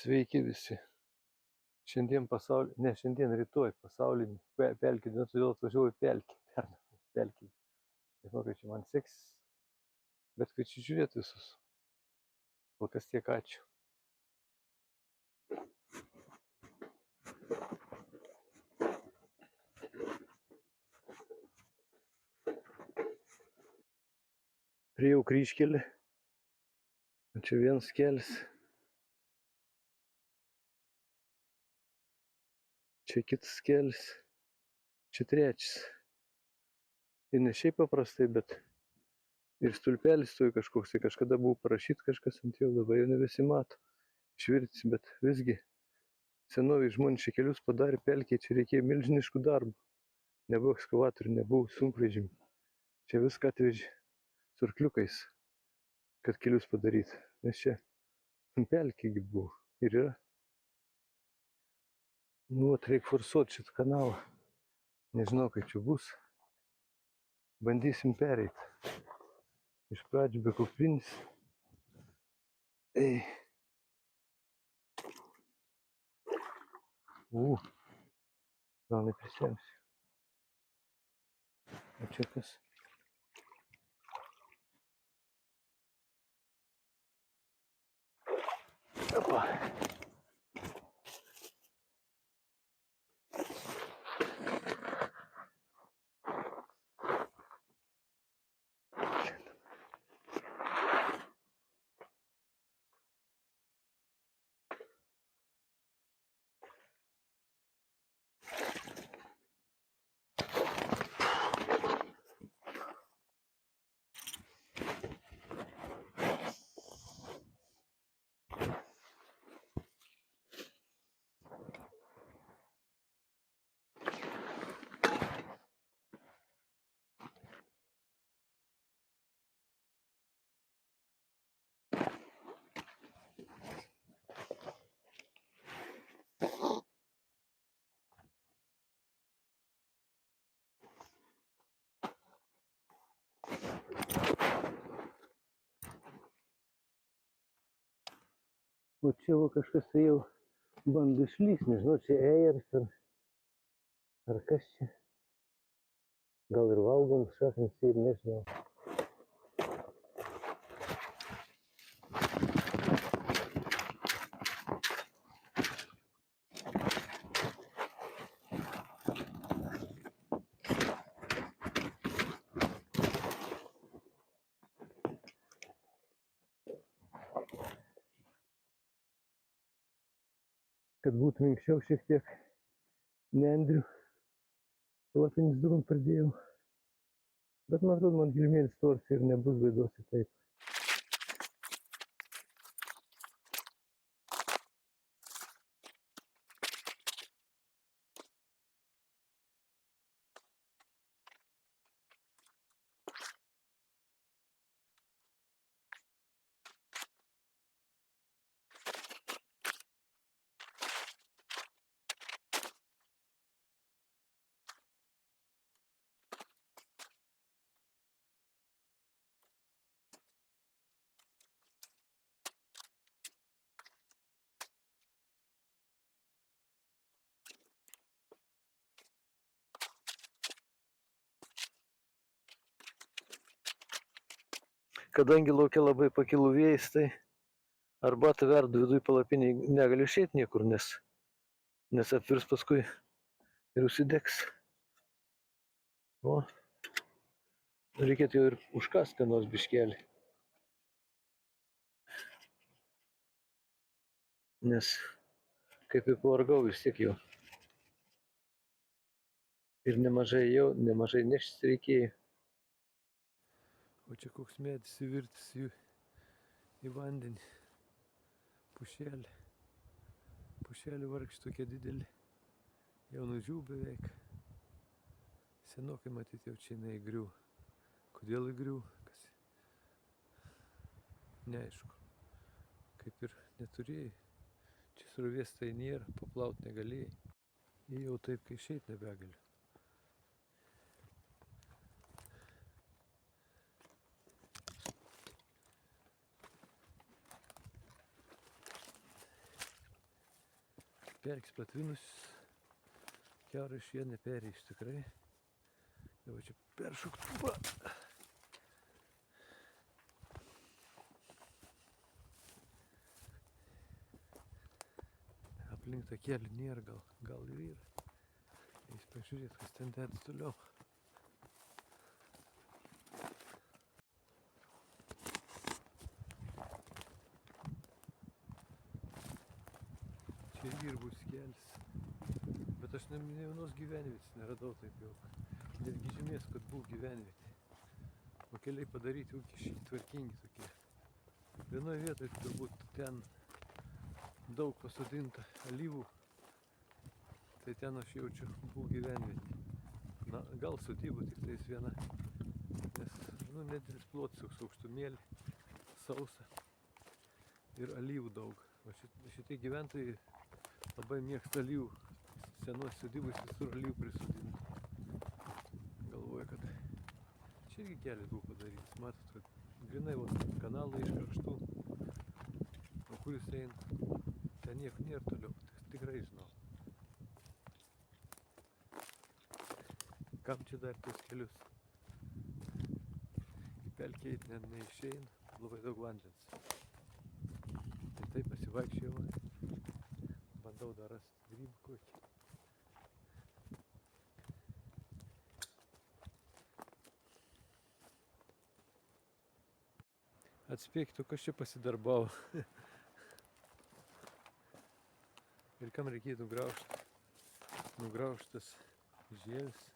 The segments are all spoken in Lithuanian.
Sveiki visi. Šiandien rytoj pasaulinį pelkių dieną, todėl atvažiavau į pelkį. Pelkį. Nežinau, kaip čia man seksis, bet kviečiu žiūrėti visus. Kol kas tiek ačiū. Priejau kryžkelį. Čia vienas kelias. Čia kitas kelias. Čia trečias. Ir ne šiaip paprastai, bet ir stulpelis toj kažkoks, tai kažkada buvo parašyt kažkas ant jo, dabar jau nebesimato. Išvirtis, bet visgi senoviai žmonės čia kelius padarė pelkiai, čia reikėjo milžiniškų darbų. Nebuvo ekskavatorių, nebuvo sunkvežimių. Čia viską atvežė su arkliukais, kad kelius padaryti. Nes čia pelkė buvo ir yra. Nu, reikia forsuoti šitą kanalą. Nežinau, kaip čia bus. Bandysim pereiti. Iš pradžių be kuprinės. Ei. Gal neprisemsiu. O čia kas? Opa. O čia va kažkas tai jau bando išlįst, nežinau, čia ejeris ar kas čia. Gal ir valgom šaknis ir nežinau. Kad būtų minkščiau šiek tiek nendrių. Lapinis durum pridėjau. Bet man atrodo, man gilmėlis tors ir nebus bėdos į taip. Kadangi laukia labai pakilų vėjas, tai arbatą verdu viduj palapinėj, negaliu išeit niekur, nes apvirs paskui ir užsidegs. O, reikėtų jau ir užkast ką nors biškelį. Nes kaip ir pavargau vis tiek jau. Ir nemažai neštis reikėjo. O čia koks medis įvirtis į vandenį. Pušelė. Pušelė vargšė tokia didelė. Jau nudžiūvo beveik. Senokai matyti jau čia jinai įgriuvo. Kodėl įgriuvo? Kas? Neaišku. Kaip ir neturėjai. Čia srovės tai nėra, paplaut negalėjai. Jau taip, kai išeit nebegaliu. Pelkės patvinusius. Kiaurai šie neperėjus tikrai. Jau čia peršoktuva. Aplink tą kelią nėra, gal ir yra. Eis pažiūrėt, kas ten dėtas toliau. Čia ir bus kelias. Bet aš ne vienos gyvenvietės neradau taip jau. Netgi žymės, kad buvo gyvenvietė. O keliai padaryti ūkiškai tvarkingi tokie. Vienoje vietoje turbūt ten daug pasodinta alyvų. Tai ten aš jaučiu buvo gyvenvietė. Na, gal sodybų tik tais viena. Nes, nedidelis plotas, toks aukštumėlį, sausa. Ir alyvų daug. O šitie gyventojai labai mėgsta alyvų. Senos sodybos visur alyvų prisodinta. Galvoju, kad čia irgi kelias buvo padarytas. Matot, kad grinai kanalai iš kraštų. O kur jis eina? Ten nieko nėra toliau. Tikrai žinau. Kam čia dar tos kelius? Į pelkę eit neišeina. Labai daug vandens. Tai taip pasivaikščiojau. Bandau dar rasti grybų kokį. Atspėkite, kas čia pasidarbavo. Ir kam reikėtų nugraužti. Nugraužtas žievis.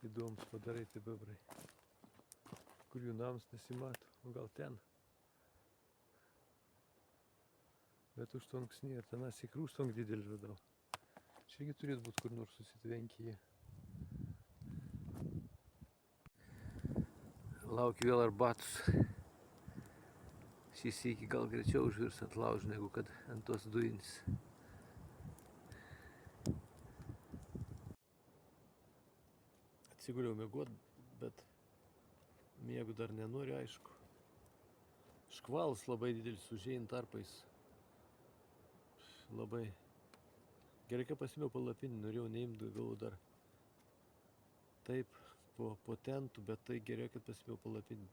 Įdomus padarai tai bebrai. Kur jų namas nesimato. O gal ten. Bet užtvanks nėra. Tenas ikrų užtvank didelį radau. Čia irgi turėtų būti kur nors susitvenkyje. Laukiu vėl arbatos. Šį sykį gal greičiau užvirs ant laužo, negu kad ant tos dujinis. Atsiguliau miegot, bet miegu dar nenoriu, aišku. Škvalas labai didelis, užėjant tarpais. Labai. Gerai, kad pasimėjau palapinį, norėjau neimti, galvoju dar taip po tentų, bet tai gerai, kad pasimėjau palapinį.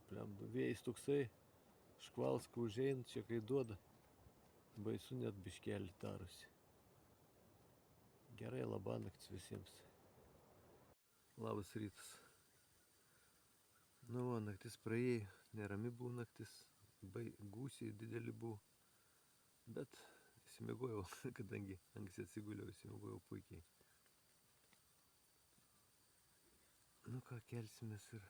Vėjas toksai, škvalas, kai užėjant, čia kai duoda, baisu net biškelį darosi. Gerai, labanaktis visiems. Labas rytas. Nu, naktis praėjai, nerami buvo naktis, gūsiai dideli buvo, bet įsimiegojau, kadangi anksti atsiguliau, įsimiegojau puikiai. Nu ką, kelsimės ir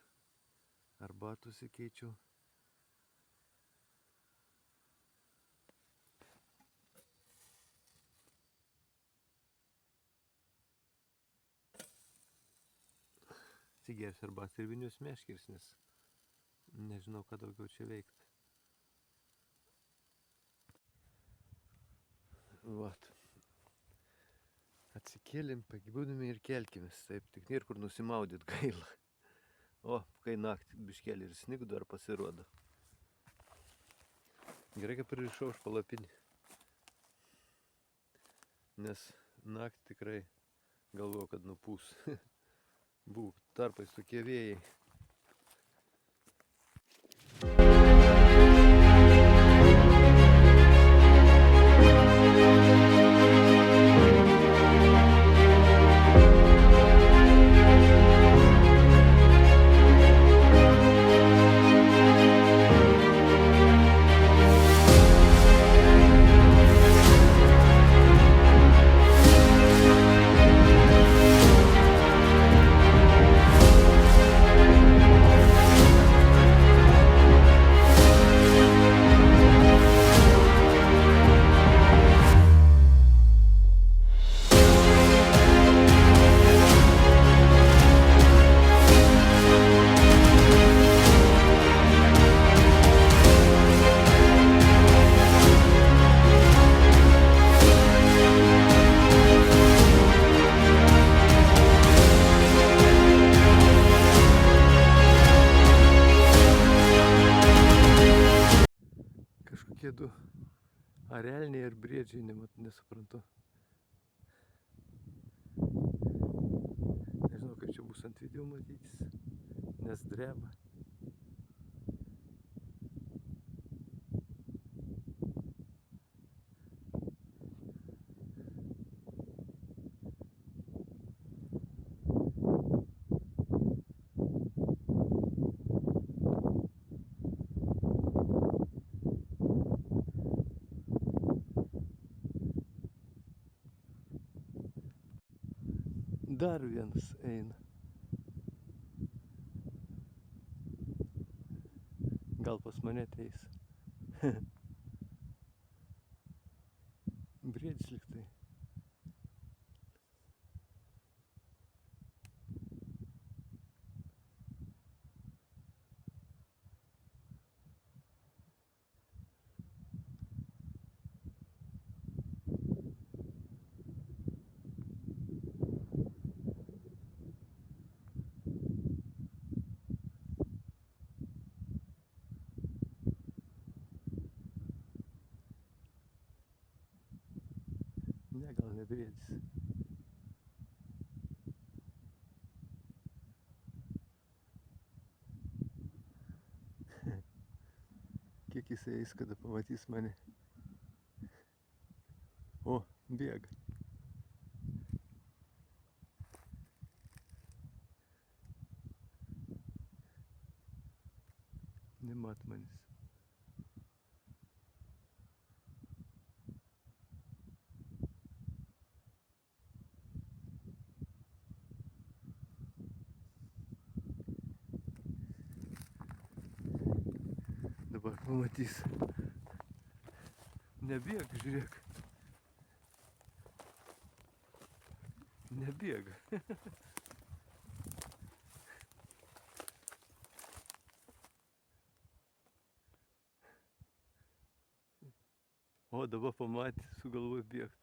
arbatų įsikeičiau. Atsigersiu arbatą ir vinius meškeris, nes nežinau, ką daugiau čia veikti. Vat. Atsikėlėm, pagibūdami ir kelkimės. Taip, tik nėra kur nusimaudyt gaila. O, kai naktį biškelį ir snigų dar pasirodo. Gerai, kad pririšau už palapinį. Nes naktį tikrai galvoju, kad nupūs. Buvo tarpais tokie vėjai. Du Ar elniai, ar briedžiai, nesuprantu. Nežinau, kaip čia bus ant video matytis, nes dreba. Dar vienas eina. Gal pas mane ateis. Briedis liktai. Ne, gal ne briedis. Kiek jisai eis, kada pamatys mane. O, bėga. Nemat manis. Dabar pamatys. Nebėg, žiūrėk. Nebėga. O dabar pamatė, sugalvojo bėgti.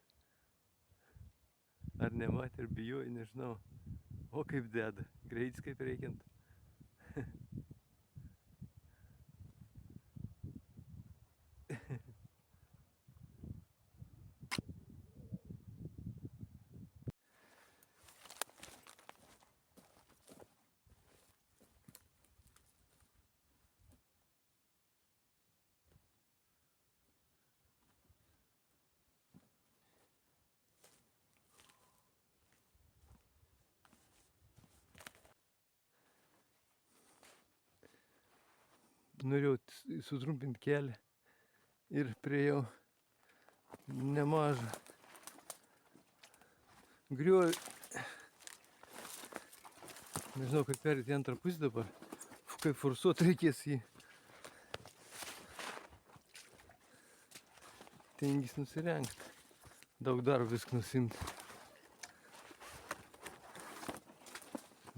Ar nematė, ar bijojo, nežinau. O kaip deda, greitis kaip reikiant. Norėjau sutrumpinti kelią ir priejau nemažą griovį. Nežinau, kaip perėti į antrą pusę dabar. Kaip forsuot reikės jį. Tingis nusirengti. Daug darbo viską nusimti.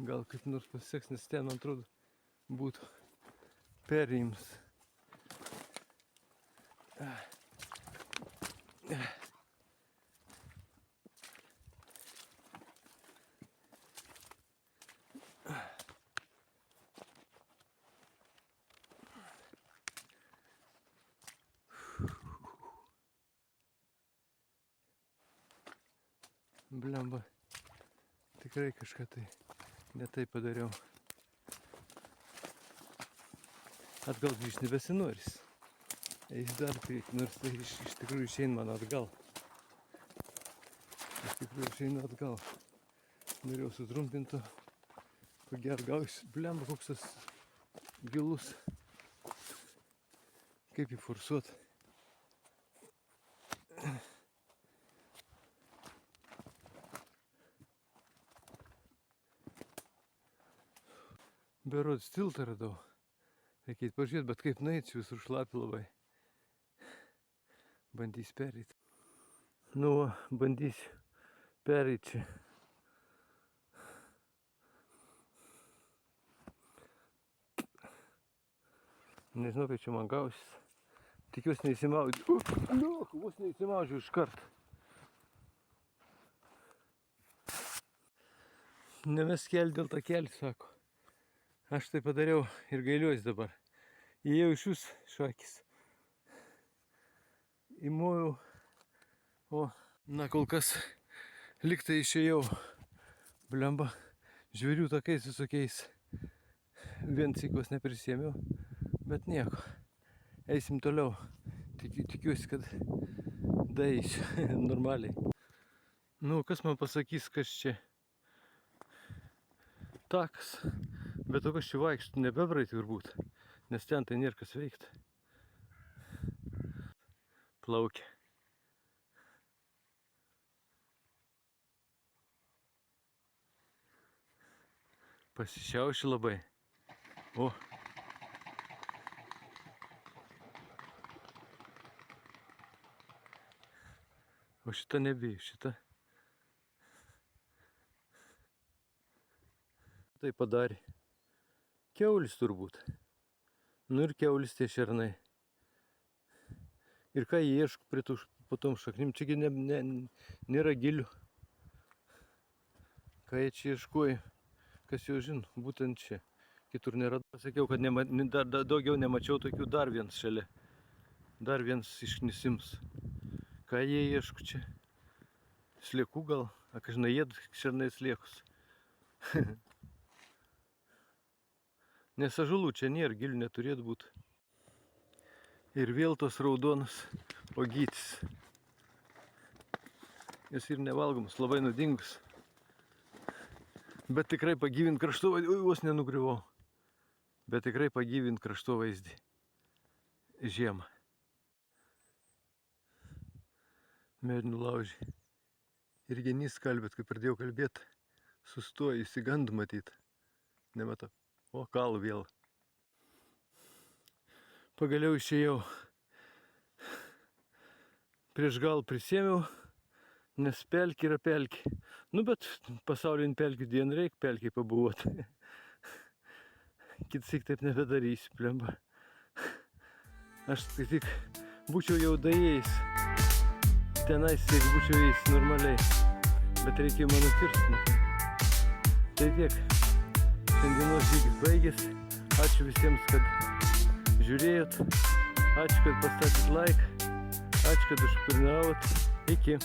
Gal kaip nors pasiseks, nes ten, man atrodo, būtų perėjimas. Blemba, tikrai kažką tai ne taip padariau. Atgal grįžti nebesinoris. Eis dar priekį, nors tai iš tikrųjų išeina man atgal. Iš tikrųjų išeina atgal. Norėjau sutrumpinto. Ko gero gausiu. Blemba, koks tas gilus. Kaip jį forsuot. Berods tiltą radau. Reikia pažiūrėti, bet kaip nueiti, visur šlapi labai. Bandys pereiti. Nu, bandysiu pereiti čia. Nežinau, kaip čia man gausis. Tikiuosi neįsimaudžiu. Vos neįsimaudžiu iš karto. Nemes kelį dėl tą kelį, sako. Aš tai padariau ir gailiuosi dabar. Įėjau iš jūs šakis. įmojau. O, na kol kas liktai išėjau. Blemba, žvėrių takais visokiais. Vien cikos neprisėmiau, bet nieko. Eisim toliau. Tikiuosi, kad daeisiu normaliai. Nu, kas man pasakys, kas čia? Takas. Bet o kas čia vaikštų, ne bebrai turbūt. Nes ten tai nėra kas veikti. Plaukia. Pasišiauši labai. O. O šita nebijai, šita. Tai padarė. Kiaulis turbūt. Nu ir kiaulis tie šernai. Ir ką jie ieško prie tų po tom šaknim, čiagi nėra gilių. Ką jie čia ieškoja, kas jau žino, būtent čia. Kitur nėra. Pasakiau, kad daugiau nemačiau tokių, dar vienas šalia. Dar vienas išknisims. Ką jie ieško čia? Sliekų gal? A, kažinai, jie šernai sliekus. Nes ąžuolų čia nėra, gilių neturėtų būti. Ir vėl tos raudonas uogytis. Jis ir nevalgomas, labai nuodingus. Bet tikrai pagyvint kraštovaizdį. Oi, vos nenugriuvau. Bet tikrai pagyvint kraštovaizdį žiemą. Medinių laužį. Ir genys kalbėt, kai pradėjau kalbėti, sustojo, įsigandų matyt. Nematau. O, kalų vėl. Pagaliau išėjau. Prieš gal prisėmiau, nes pelkė yra pelkė. Nu, bet pasaulinį pelkių dieną reikia pelkiai pabuvoti. Kitsik taip nebedarysiu, plemba. Aš tik būčiau jau daėjęs. Tenais, jeigu būčiau ėjęs normaliai. Bet reikėjo mano kirsti. Tai tiek. Šiandienos žygis baigėsi. Ačiū visiems, kad žiūrėjot. Ačiū, kad pastatėt like. Ačiū, kad užkurnavot. Iki.